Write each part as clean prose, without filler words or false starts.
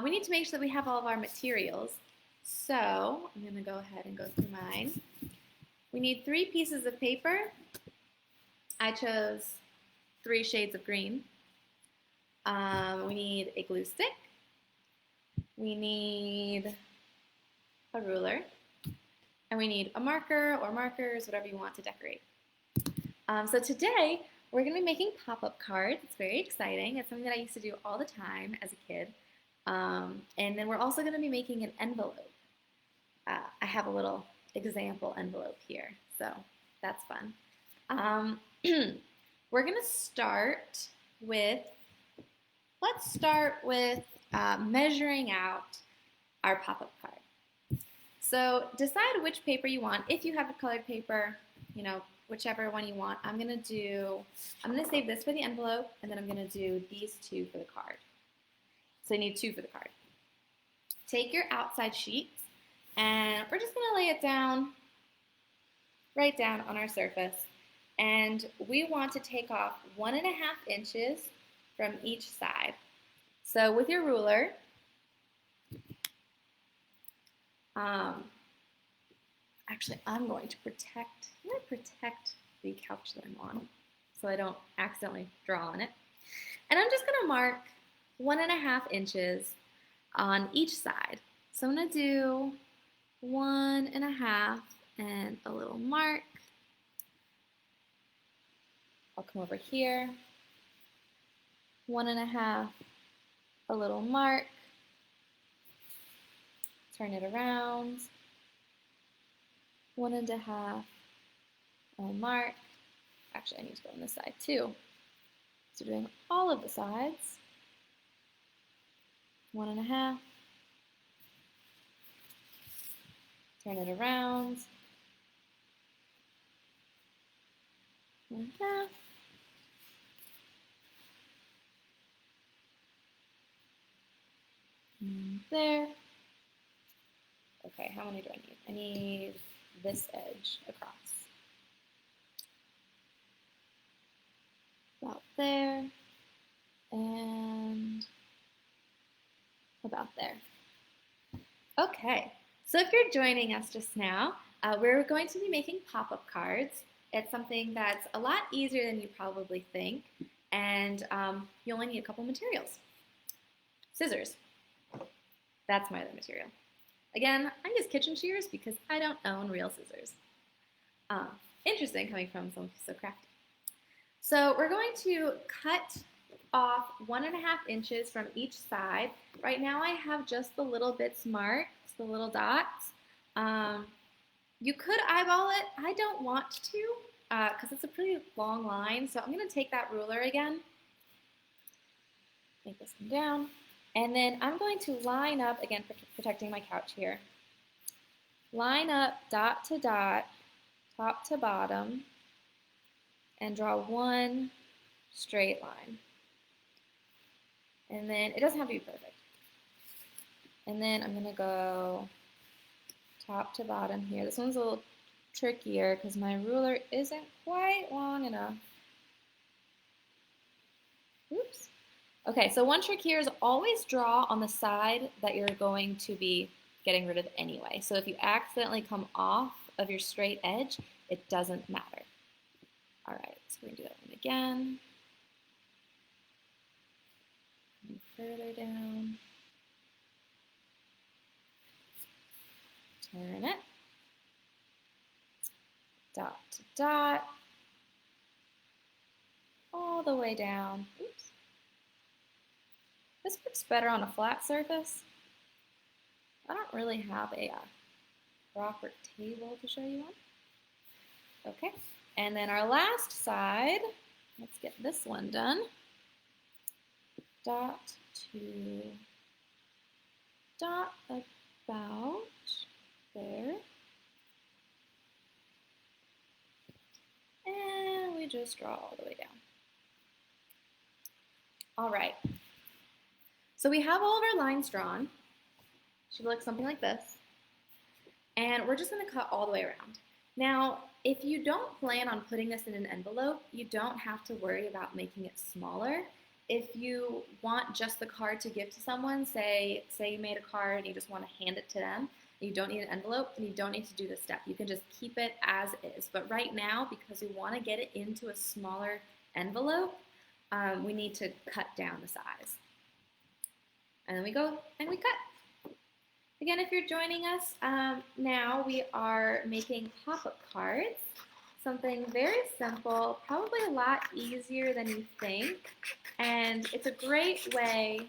we need to make sure that we have all of our materials. So I'm going to go ahead and go through mine. We need 3 pieces of paper. I chose 3 shades of green. We need a glue stick. We need a ruler. And we need a marker or markers, whatever you want to decorate. So today, we're going to be making pop-up cards. It's very exciting. It's something that I used to do all the time as a kid. And then we're also going to be making an envelope. I have a little example envelope here, so that's fun. We're going to start with, measuring out our pop-up card. So decide which paper you want. If you have a colored paper, whichever one you want. I'm going to save this for the envelope, and then I'm going to do these 2 for the card. So you need 2 for the card. Take your outside sheets, and we're just going to lay it down, right down on our surface. And we want to take off 1.5 inches from each side. So with your ruler, actually I'm going to protect the couch that I'm on so I don't accidentally draw on it. And I'm just going to mark 1.5 inches on each side. So I'm going to do 1.5 and a little mark. I'll come over here, 1.5, a little mark, turn it around, 1.5, a mark. Actually, I need to go on this side too. So doing all of the sides, 1.5, turn it around, 1.5, there. Okay, how many do I need? I need this edge across. About there, and about there. Okay, so if you're joining us just now, we're going to be making pop-up cards. It's something that's a lot easier than you probably think, and you only need a couple materials. Scissors. That's my other material. Again, I use kitchen shears because I don't own real scissors. Interesting coming from someone who's so crafty. So we're going to cut off 1.5 inches from each side. Right now I have just the little bits marked, the little dots. You could eyeball it. I don't want to because it's a pretty long line. So I'm going to take that ruler again, make this come down. And then I'm going to line up, again, protecting my couch here, line up dot to dot, top to bottom, and draw one straight line. And then it doesn't have to be perfect. And then I'm going to go top to bottom here. This one's a little trickier because my ruler isn't quite long enough. Oops. Okay, so one trick here is always draw on the side that you're going to be getting rid of anyway. So if you accidentally come off of your straight edge, it doesn't matter. All right, so we're going to do that one again. And further down. Turn it. Dot to dot. All the way down. Oops. This works better on a flat surface. I don't really have a proper table to show you on. Okay, and then our last side, let's get this one done. Dot to dot about there. And we just draw all the way down. All right. So we have all of our lines drawn. Should look something like this. And we're just going to cut all the way around. Now, if you don't plan on putting this in an envelope, you don't have to worry about making it smaller. if you want just the card to give to someone, say you made a card and you just want to hand it to them, you don't need an envelope and you don't need to do this step. You can just keep it as is. But right now, because we want to get it into a smaller envelope, we need to cut down the size. And then we go and we cut. Again, if you're joining us, now we are making pop-up cards. Something very simple, probably a lot easier than you think. And it's a great way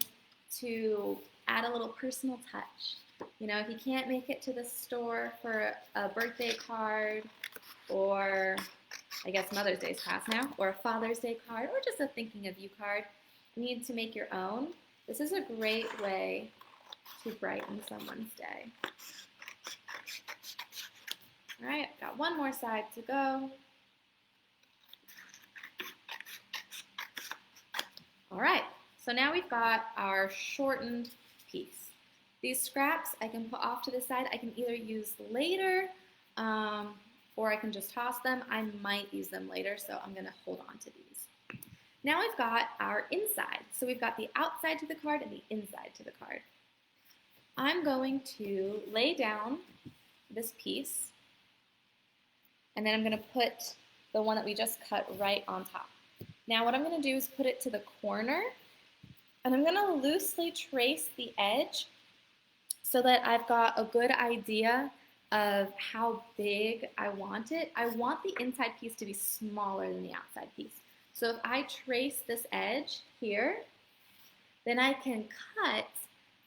to add a little personal touch. You know, if you can't make it to the store for a birthday card, or I guess Mother's Day's passed now, or a Father's Day card, or just a thinking of you card, you need to make your own. This is a great way to brighten someone's day. All right, got one more side to go. All right, so now we've got our shortened piece. These scraps I can put off to the side. I can either use later or I can just toss them. I might use them later, so I'm gonna hold on to these. Now we've got our inside. So we've got the outside to the card and the inside to the card. I'm going to lay down this piece, and then I'm going to put the one that we just cut right on top. Now what I'm going to do is put it to the corner, and I'm going to loosely trace the edge so that I've got a good idea of how big I want it. I want the inside piece to be smaller than the outside piece. So if I trace this edge here, then I can cut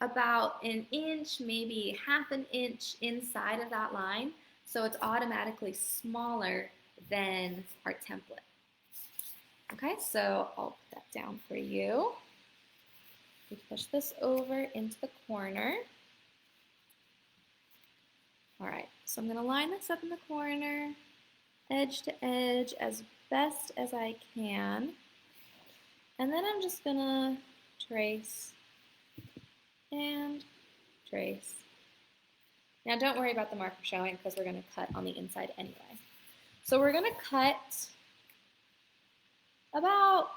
about an inch, maybe half an inch inside of that line, so it's automatically smaller than our template. Okay, so I'll put that down for you. We push this over into the corner. All right, so I'm gonna line this up in the corner, edge to edge, as best as I can. And then I'm just gonna trace and trace. Now don't worry about the marker showing because we're gonna cut on the inside anyway. So we're gonna cut about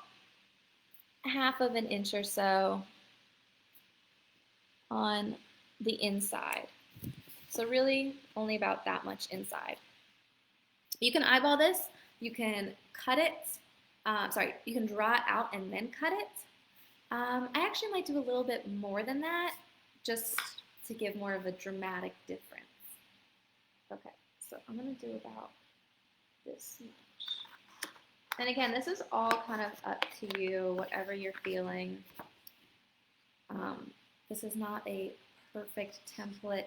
half of an inch or so on the inside. So really only about that much inside. You can eyeball this, you can cut it, you can draw it out and then cut it. I actually might do a little bit more than that, just to give more of a dramatic difference. Okay, so I'm gonna do about this much. And again, this is all kind of up to you, whatever you're feeling. This is not a perfect template.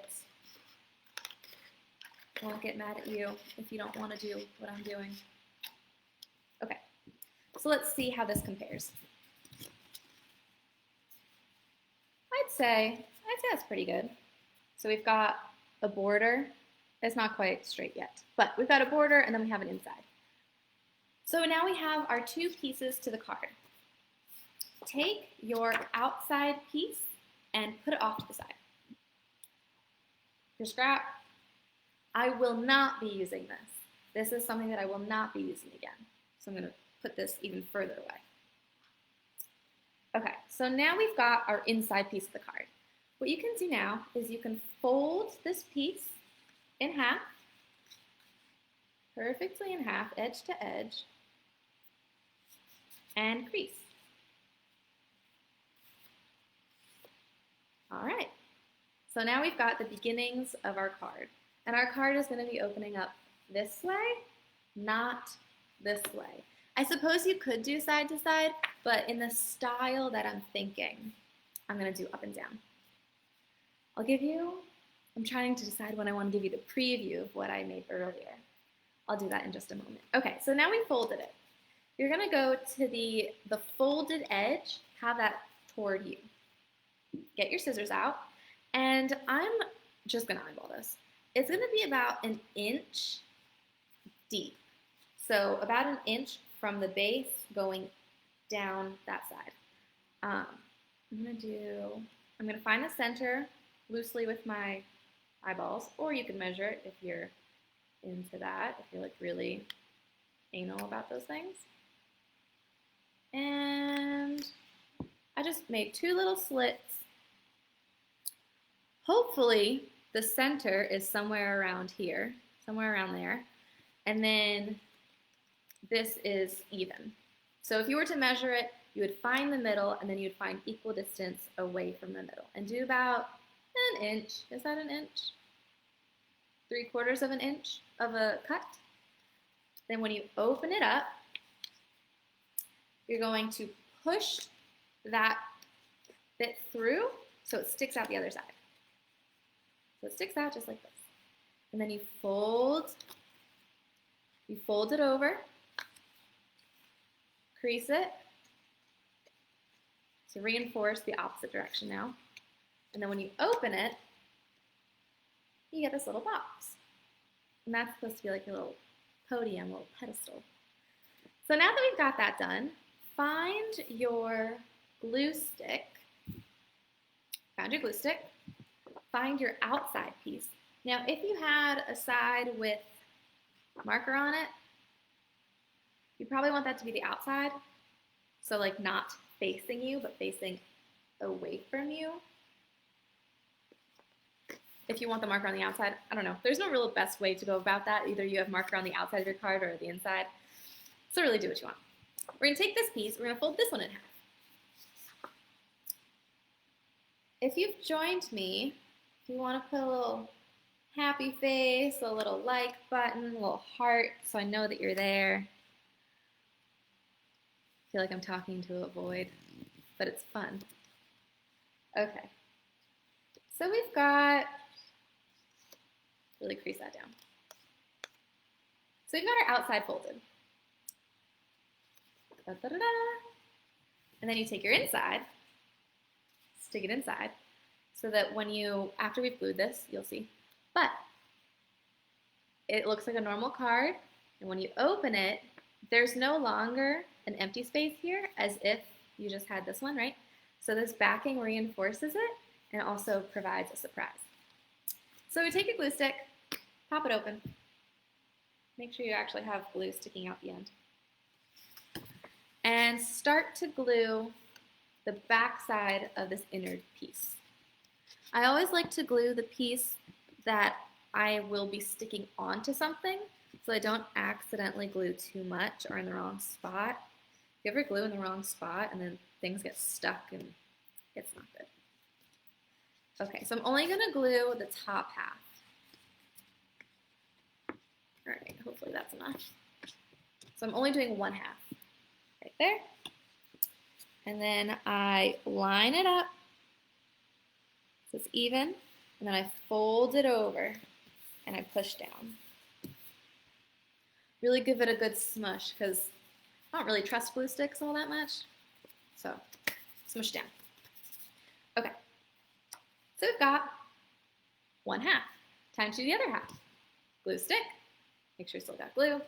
I won't get mad at you if you don't want to do what I'm doing. Okay, so let's see how this compares. I'd say that's pretty good. So we've got a border. It's not quite straight yet, but we've got a border and then we have an inside. So now we have our two pieces to the card. Take your outside piece and put it off to the side. Your scrap, I will not be using this. This is something that I will not be using again. So I'm going to put this even further away. Okay, so now we've got our inside piece of the card. What you can do now is you can fold this piece in half, perfectly in half, edge to edge, and crease. All right, so now we've got the beginnings of our card. And our card is going to be opening up this way, not this way. I suppose you could do side to side, but in the style that I'm thinking, I'm going to do up and down. I'm trying to decide when I want to give you the preview of what I made earlier. I'll do that in just a moment. Okay, so now we folded it. You're going to go to the folded edge, have that toward you. Get your scissors out, and I'm just going to eyeball this. It's going to be about an inch deep. So about an inch from the base going down that side. I'm going to find the center loosely with my eyeballs, or you can measure it if you're into that, if you're like really anal about those things. And I just made 2 little slits. Hopefully the center is somewhere around here, somewhere around there. And then this is even. So if you were to measure it, you would find the middle and then you'd find equal distance away from the middle and do about an inch. Is that an inch? 3/4 of an inch of a cut. Then when you open it up, you're going to push that bit through so it sticks out the other side. So it sticks out just like this. And then you fold it over, crease it to reinforce the opposite direction now. And then when you open it, you get this little box. And that's supposed to be like a little podium, a little pedestal. So now that we've got that done, find your glue stick. Found your glue stick. Find your outside piece. Now, if you had a side with marker on it, you probably want that to be the outside. So like not facing you, but facing away from you. If you want the marker on the outside, I don't know. There's no real best way to go about that. Either you have marker on the outside of your card or the inside. So really do what you want. We're gonna take this piece, we're gonna fold this one in half. If you've joined me, if you wanna put a little happy face, a little like button, a little heart, so I know that you're there. I feel like I'm talking to a void, but it's fun. Okay, so we've got, really crease that down. So we've got our outside folded. Da, da, da, da. And then you take your inside, stick it inside, so that when you, after we've glued this, you'll see, but it looks like a normal card, and when you open it, there's no longer an empty space here, as if you just had this one, right? So this backing reinforces it, and also provides a surprise. So we take your glue stick, pop it open. Make sure you actually have glue sticking out the end. And start to glue the back side of this inner piece. I always like to glue the piece that I will be sticking onto something so I don't accidentally glue too much or in the wrong spot. If you ever glue in the wrong spot and then things get stuck and it's not good. Okay, so I'm only gonna glue the top half. All right, hopefully that's enough. So I'm only doing one half, right there. And then I line it up so it's even, and then I fold it over and I push down. Really give it a good smush because I don't really trust glue sticks all that much. So smush down. Okay, so we've got one half. Time to do the other half. Glue stick, make sure you still got glue.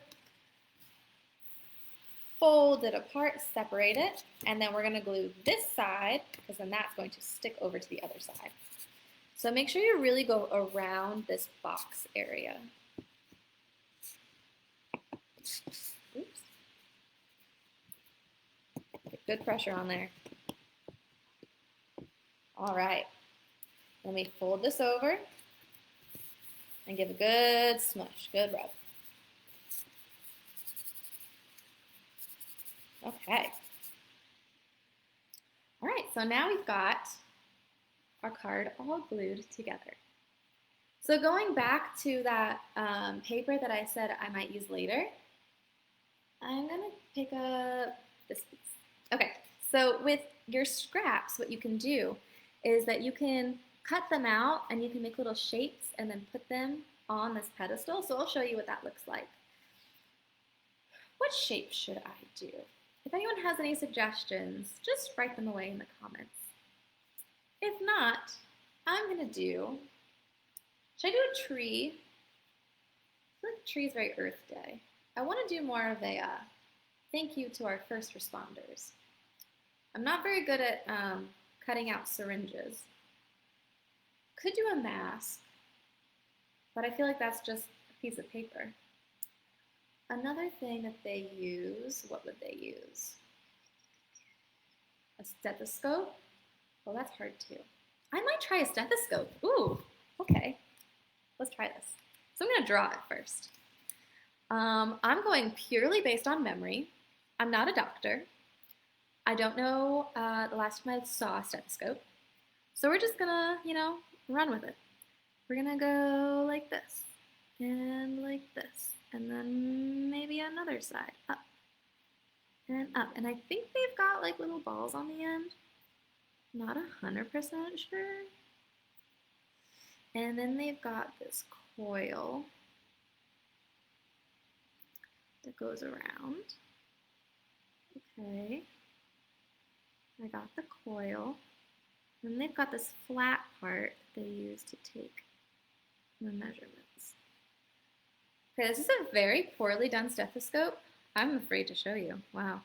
Fold it apart, separate it, and then we're gonna glue this side because then that's going to stick over to the other side. So make sure you really go around this box area. Oops. Get good pressure on there. All right, let me fold this over and give a good smush, good rub. Okay. All right, so now we've got our card all glued together. So going back to that paper that I said I might use later, I'm gonna pick up this piece. Okay, so with your scraps, what you can do is that you can cut them out and you can make little shapes and then put them on this pedestal. So I'll show you what that looks like. What shape should I do? If anyone has any suggestions, just write them away in the comments. If not, I'm gonna do, should I do a tree? I feel like tree is very Earth Day. I wanna do more of a thank you to our first responders. I'm not very good at cutting out syringes. Could do a mask, but I feel like that's just a piece of paper. Another thing that they use, what would they use? A stethoscope. Well, that's hard too. I might try a stethoscope. Ooh, okay. Let's try this. So I'm going to draw it first. I'm going purely based on memory. I'm not a doctor. I don't know the last time I saw a stethoscope. So we're just going to, run with it. We're going to go like this and like this. And then maybe another side, up and up. And I think they've got like little balls on the end. Not 100% sure. And then they've got this coil that goes around. Okay. I got the coil. And they've got this flat part they use to take the measurements. Okay, this is a very poorly done stethoscope. I'm afraid to show you. Wow.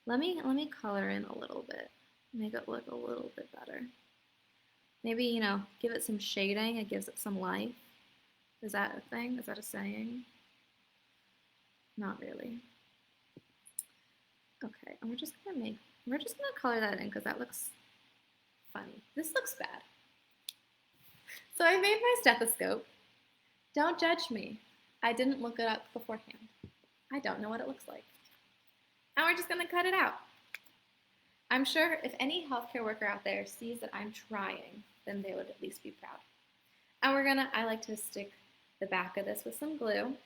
Let me color in a little bit. Make it look a little bit better. Maybe, give it some shading. It gives it some life. Is that a thing? Is that a saying? Not really. Okay, and we're just gonna color that in because that looks funny. This looks bad. So I made my stethoscope. Don't judge me. I didn't look it up beforehand. I don't know what it looks like. Now we're just gonna cut it out. I'm sure if any healthcare worker out there sees that I'm trying, then they would at least be proud. And I like to stick the back of this with some glue.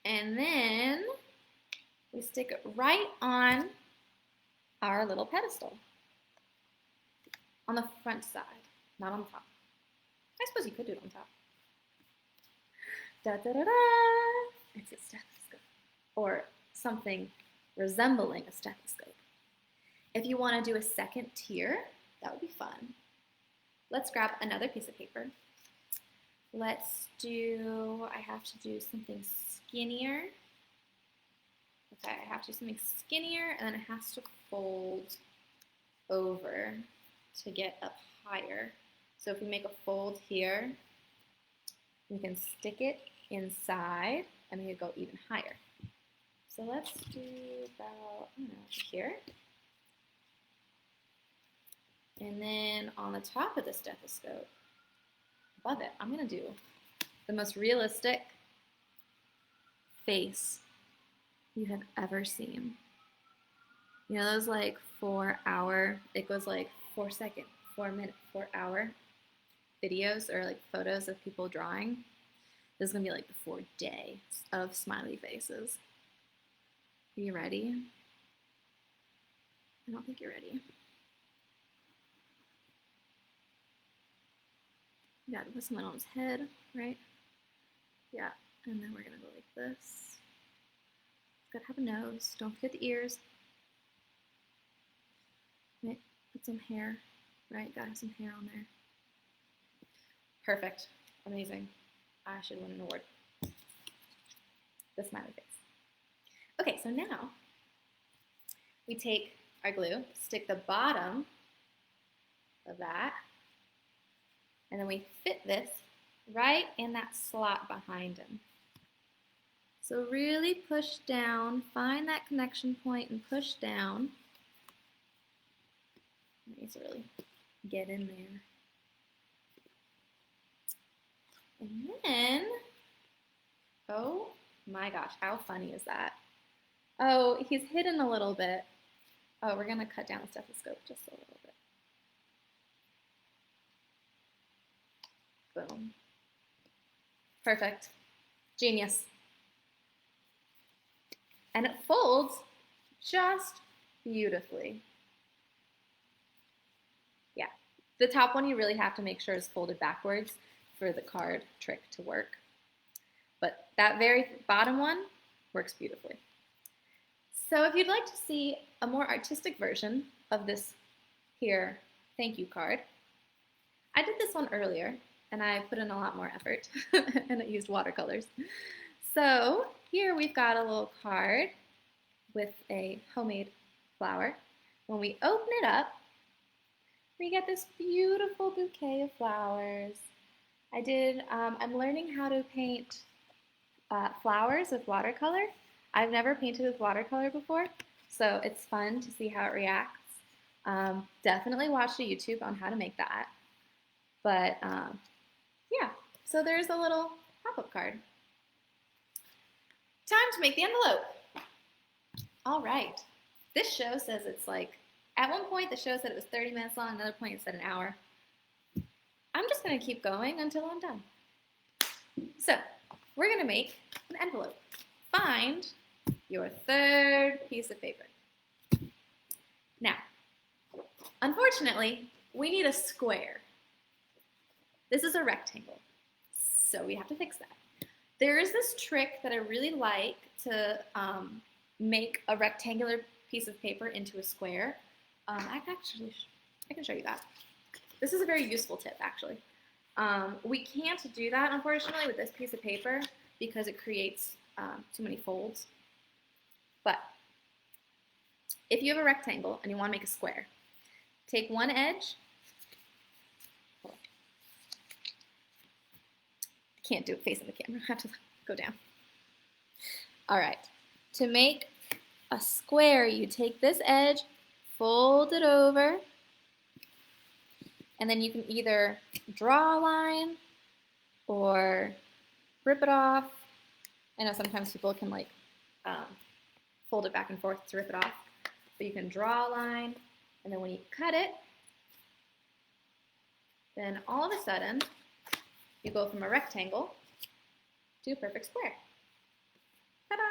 And then we stick it right on our little pedestal. On the front side, not on the top. I suppose you could do it on top. Da da da da! It's a stethoscope. Or something resembling a stethoscope. If you want to do a second tier, that would be fun. Let's grab another piece of paper. I have to do something skinnier. Okay, I have to do something skinnier, and then it has to fold over to get up higher. So if we make a fold here, we can stick it inside and make it go even higher. So let's do about, here. And then on the top of the stethoscope, above it, I'm going to do the most realistic face you have ever seen. You know those like 4 hour, it goes like 4 second, 4 minute, 4 hour videos or like photos of people drawing? This is going to be like the 4 days of smiley faces. Are you ready? I don't think you're ready. You gotta put someone on his head, right? Yeah, and then we're gonna go like this. Gotta have a nose, don't forget the ears. Right, put some hair, right? Gotta have some hair on there. Perfect, amazing. I should win an award. The smiley face. Okay, so now we take our glue, stick the bottom of that, and then we fit this right in that slot behind him. So really push down, find that connection point and push down. It needs to really get in there. And then, oh my gosh, how funny is that? Oh, he's hidden a little bit. Oh, we're gonna cut down the stethoscope just a little bit. Boom. Perfect. Genius. And it folds just beautifully. Yeah. The top one you really have to make sure is folded backwards for the card trick to work. But that very bottom one works beautifully. So if you'd like to see a more artistic version of this here thank you card, I did this one earlier and I put in a lot more effort and I used watercolors. So here we've got a little card with a homemade flower. When we open it up, we get this beautiful bouquet of flowers. I'm learning how to paint flowers with watercolor. I've never painted with watercolor before, So it's fun to see how it reacts. Definitely watch a YouTube on how to make that. But yeah, so there's a little pop-up card. Time to make the envelope. All right. This show says it's like, at one point the show said it was 30 minutes long, another point it said an hour. I'm just going to keep going until I'm done. So we're going to make an envelope. Find your third piece of paper. Now, unfortunately, we need a square. This is a rectangle, so we have to fix that. There is this trick that I really like to make a rectangular piece of paper into a square. I can show you that. This is a very useful tip, actually. We can't do that, unfortunately, with this piece of paper because it creates too many folds. But if you have a rectangle and you want to make a square, take one edge. Can't do it facing the camera. I have to go down. All right. To make a square, you take this edge, fold it over, and then you can either draw a line or rip it off. I know sometimes people can like fold it back and forth to rip it off, but you can draw a line, and then when you cut it, then all of a sudden, you go from a rectangle to a perfect square. Ta-da!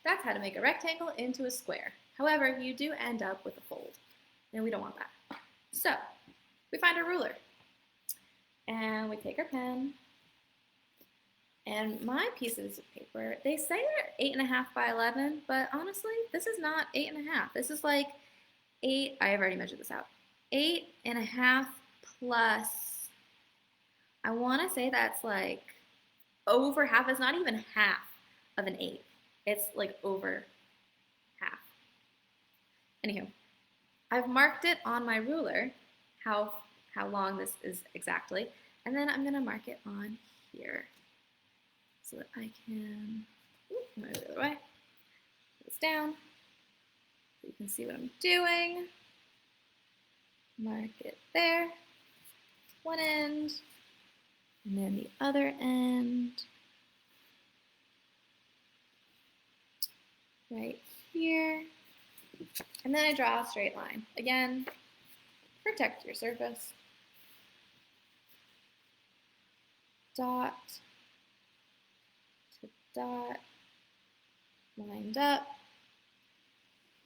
That's how to make a rectangle into a square. However, you do end up with a fold, and we don't want that. So, we find a ruler, and we take our pen, and my pieces of paper, they say they're 8.5 by 11, but honestly, this is not 8.5. This is like 8, I have already measured this out, 8.5 plus, I want to say that's like over half. It's not even half of an 8. It's like over half. Anywho, I've marked it on my ruler, how long this is exactly, and then I'm going to mark it on here so that I can, move it the other way, put this down so you can see what I'm doing. Mark it there, one end, and then the other end, right here. And then I draw a straight line. Again, protect your surface. Dot to dot, lined up,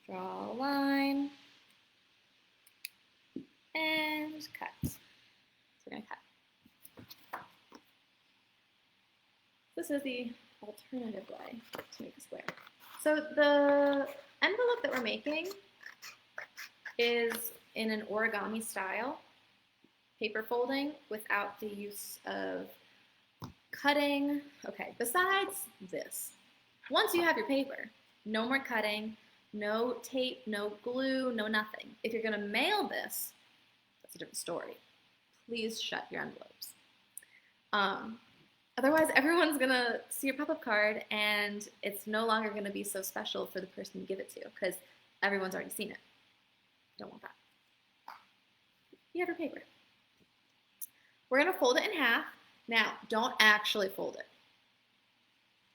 draw a line, and cut. So we're going to cut. This is the alternative way to make a square. So the envelope that we're making is in an origami style, paper folding without the use of cutting. Okay, besides this, once you have your paper, no more cutting, no tape, no glue, no nothing. If you're gonna mail this, that's a different story. Please shut your envelopes. Otherwise, everyone's gonna see your pop-up card and it's no longer gonna be so special for the person you give it to because everyone's already seen it. Don't want that. You have your paper. We're gonna fold it in half. Now, don't actually fold it.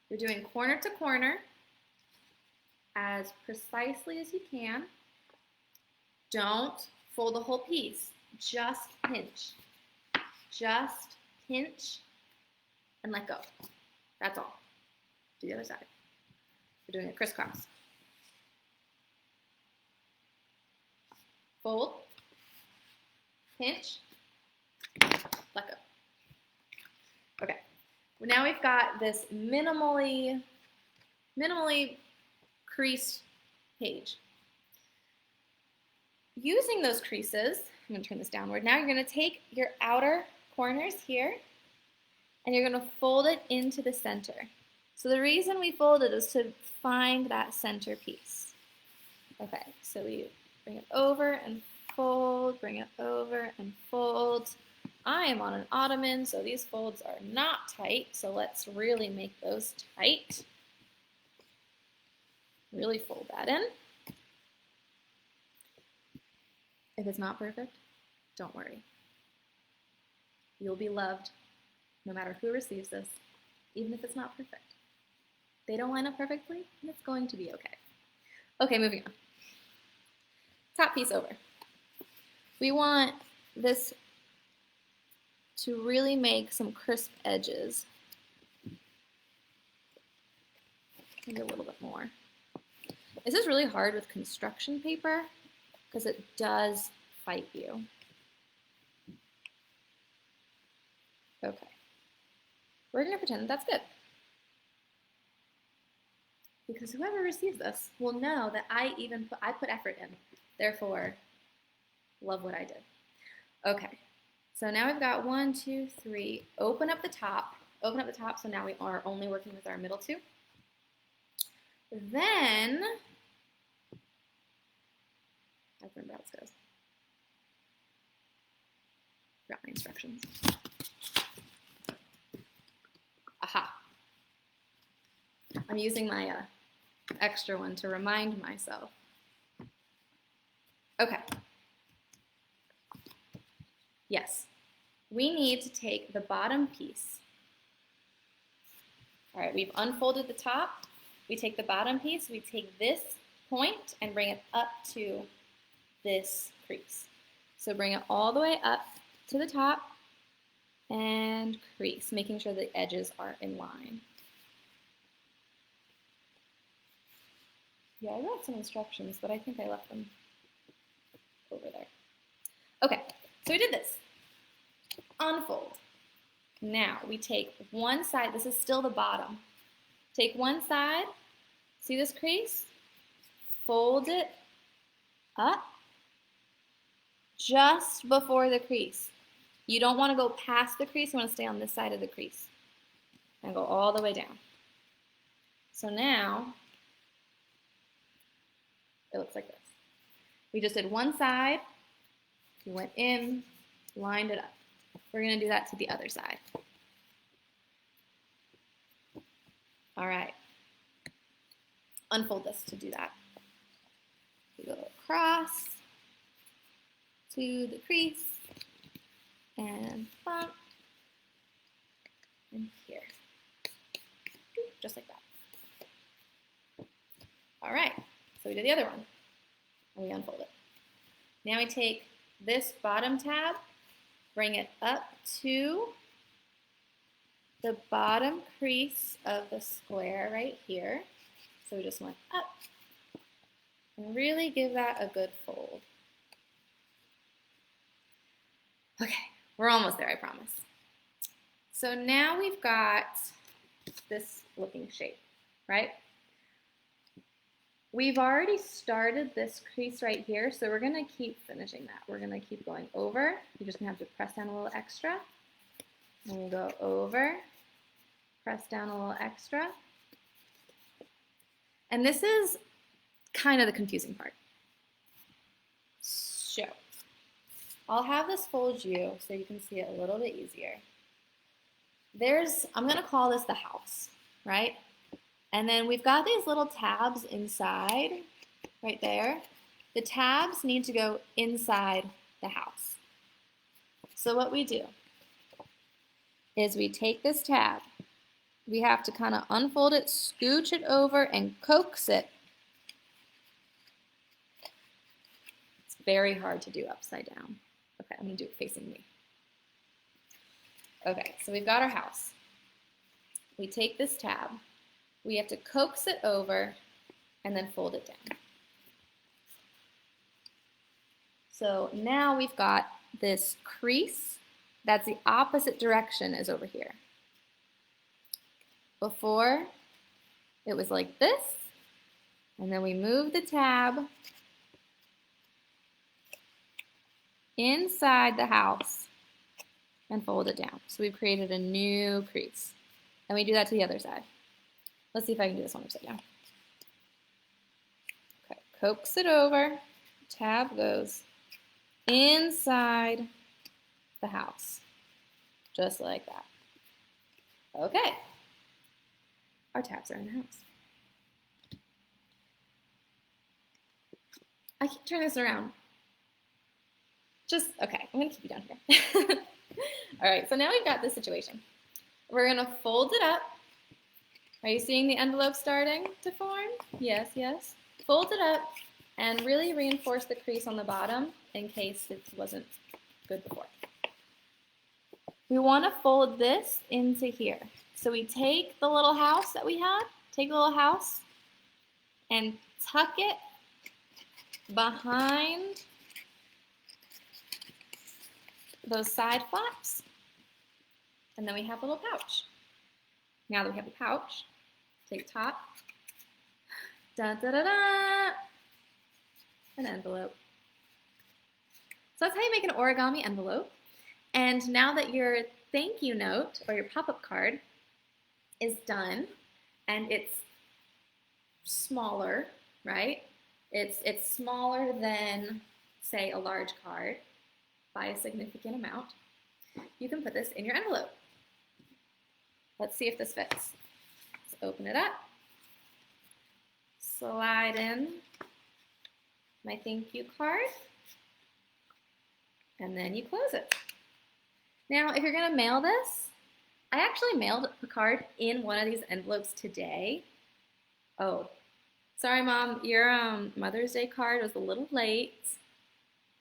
You're doing corner to corner as precisely as you can. Don't fold the whole piece. Just pinch. Just pinch and let go. That's all. Do the other side. We're doing a crisscross. Fold, pinch, let go. Okay, well, now we've got this minimally creased page. Using those creases, I'm going to turn this downward. Now you're going to take your outer corners here and you're going to fold it into the center. So the reason we fold it is to find that center piece. Okay, so we bring it over and fold, bring it over and fold. I am on an ottoman, so these folds are not tight, so let's really make those tight. Really fold that in. If it's not perfect, don't worry. You'll be loved no matter who receives this, even if it's not perfect. They don't line up perfectly, and it's going to be okay. Okay, moving on. Top piece over. We want this to really make some crisp edges. Maybe a little bit more. This is really hard with construction paper because it does fight you. Okay. We're going to pretend that that's good. Because whoever receives this will know that I put effort in. Therefore, love what I did. Okay. So now we've got 1, 2, 3. Open up the top. Open up the top, so now we are only working with our middle two. Then, I remember how this goes. Forgot my instructions. Aha. I'm using my extra one to remind myself. Okay. Yes. We need to take the bottom piece. All right, we've unfolded the top. We take the bottom piece, we take this point and bring it up to this crease. So bring it all the way up to the top and crease, making sure the edges are in line. Yeah, I wrote some instructions, but I think I left them over there. Okay, so we did this. Unfold. Now we take one side, this is still the bottom. Take one side, see this crease? Fold it up just before the crease. You don't want to go past the crease, you want to stay on this side of the crease. And go all the way down. So now, it looks like this. We just did one side, we went in, lined it up. We're going to do that to the other side. All right. Unfold this to do that. We go across to the crease and bump and here. Just like that. All right. So we did the other one and we unfold it. Now we take this bottom tab, bring it up to the bottom crease of the square right here. So we just went up and really give that a good fold. Okay, we're almost there, I promise. So now we've got this looking shape, right? We've already started this crease right here, so we're gonna keep finishing that. We're gonna keep going over. You're just gonna have to press down a little extra. And we go over, press down a little extra. And this is kind of the confusing part. So, I'll have this fold you so you can see it a little bit easier. I'm gonna call this the house, right? And then we've got these little tabs inside, right there. The tabs need to go inside the house. So what we do is we take this tab, we have to kind of unfold it, scooch it over, and coax it. It's very hard to do upside down. Okay, I'm gonna do it facing me. Okay, so we've got our house. We take this tab, we have to coax it over and then fold it down. So now we've got this crease that's the opposite direction as over here. Before, it was like this, and then we move the tab inside the house and fold it down. So we've created a new crease. And we do that to the other side. Let's see if I can do this one upside down. Okay, coax it over, tab goes inside the house, just like that. Okay, our tabs are in the house. I keep turning this around. Okay, I'm gonna keep you down here. All right, so now we've got this situation. We're gonna fold it up. Are you seeing the envelope starting to form? Yes, yes. Fold it up and really reinforce the crease on the bottom in case it wasn't good before. We want to fold this into here. So we take the little house that we had, take the little house and tuck it behind those side flaps. And then we have a little pouch. Now that we have the pouch, take top, da da da da, an envelope. So that's how you make an origami envelope. And now that your thank you note or your pop-up card is done and it's smaller, right? It's smaller than, say, a large card by a significant amount. You can put this in your envelope. Let's see if this fits. Let's open it up. Slide in my thank you card. And then you close it. Now, if you're gonna mail this, I actually mailed a card in one of these envelopes today. Oh, sorry, Mom, your Mother's Day card was a little late.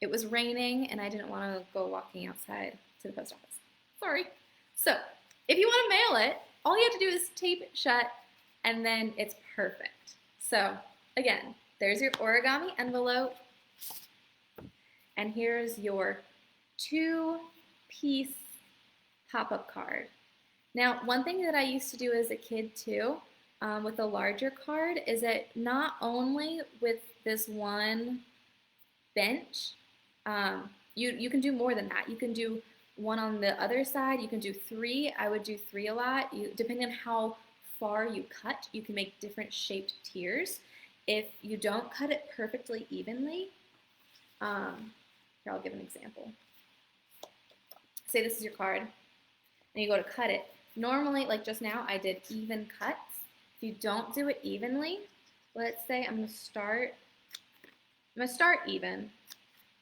It was raining, and I didn't want to go walking outside to the post office. Sorry. So, if you want to mail it, all you have to do is tape it shut, and then it's perfect. So, again, there's your origami envelope, and here's your 2-piece pop-up card. Now, one thing that I used to do as a kid too, with a larger card, is that not only with this one bench, you can do more than that. You can do one on the other side. You can do 3. I would do 3 a lot. Depending on how far you cut, you can make different shaped tiers. If you don't cut it perfectly evenly, here I'll give an example. Say this is your card, and you go to cut it. Normally, like just now, I did even cuts. If you don't do it evenly, let's say I'm gonna start even,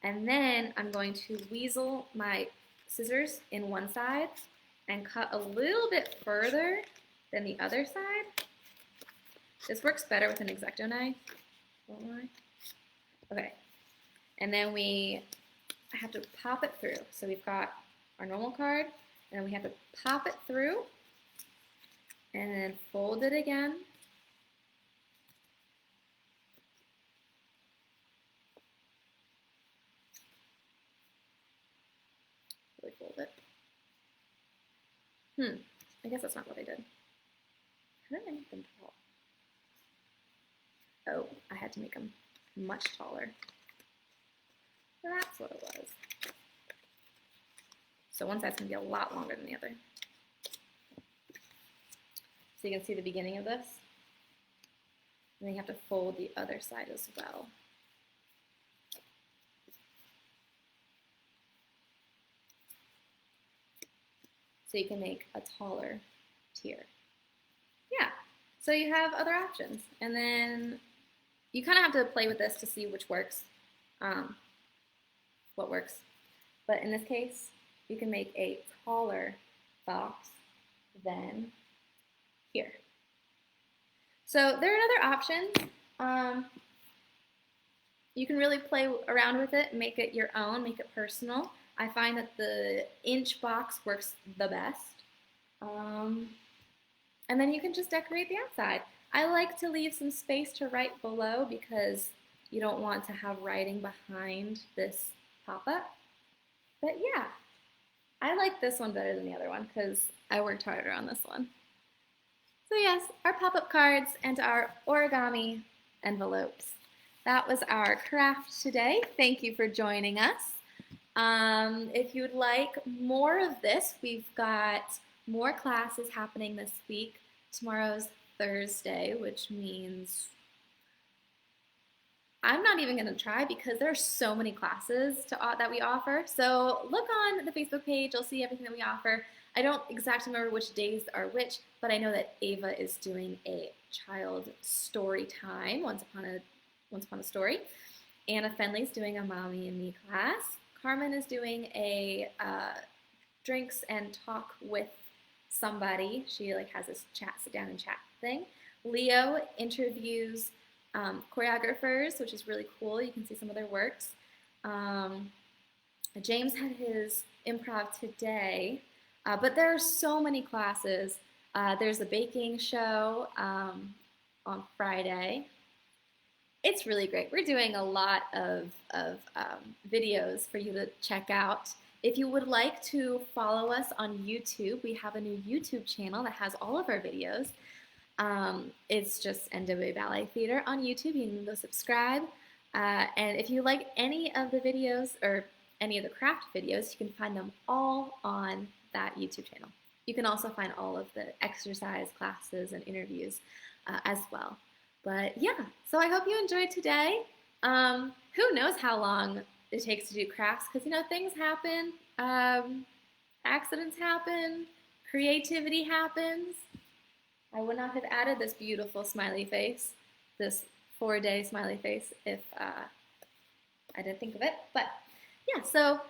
and then I'm going to weasel my scissors in one side and cut a little bit further than the other side. This works better with an X-Acto knife. Okay, and then I have to pop it through. So we've got our normal card, and we have to pop it through, and then fold it again. Really fold it. I guess that's not what I did. How did I make them tall? Oh, I had to make them much taller. That's what it was. So one side's gonna be a lot longer than the other. So you can see the beginning of this. And then you have to fold the other side as well. So you can make a taller tier. Yeah, so you have other options. And then you kind of have to play with this to see which works, what works. But in this case, you can make a taller box than here. So there are other options. You can really play around with it, make it your own, make it personal. I find that the inch box works the best. And then you can just decorate the outside. I like to leave some space to write below because you don't want to have writing behind this pop-up. But yeah, I like this one better than the other one because I worked harder on this one. So yes, our pop-up cards and our origami envelopes. That was our craft today. Thank you for joining us. If you would like more of this, we've got more classes happening this week. Tomorrow's Thursday, which means I'm not even going to try because there are so many classes that we offer. So look on the Facebook page. You'll see everything that we offer. I don't exactly remember which days are which, but I know that Ava is doing a child story time, Once Upon a Story. Anna Fenley's doing a Mommy and Me class. Carmen is doing a drinks and talk with somebody. She like has this sit down and chat thing. Leo interviews choreographers, which is really cool. You can see some of their works. James had his improv today, but there are so many classes. There's a baking show on Friday. It's really great. We're doing a lot of videos for you to check out. If you would like to follow us on YouTube, we have a new YouTube channel that has all of our videos. It's just NWA Ballet Theatre on YouTube. You can go subscribe. And if you like any of the videos or any of the craft videos, you can find them all on that YouTube channel. You can also find all of the exercise classes and interviews as well. But yeah, so I hope you enjoyed today. Who knows how long it takes to do crafts, because you know, things happen, accidents happen, creativity happens. I would not have added this beautiful smiley face, this 4-day smiley face, if I didn't think of it. But yeah, so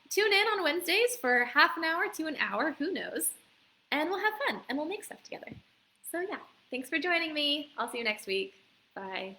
tune in on Wednesdays for half an hour to an hour, who knows, and we'll have fun and we'll make stuff together. So yeah, thanks for joining me. I'll see you next week. Bye.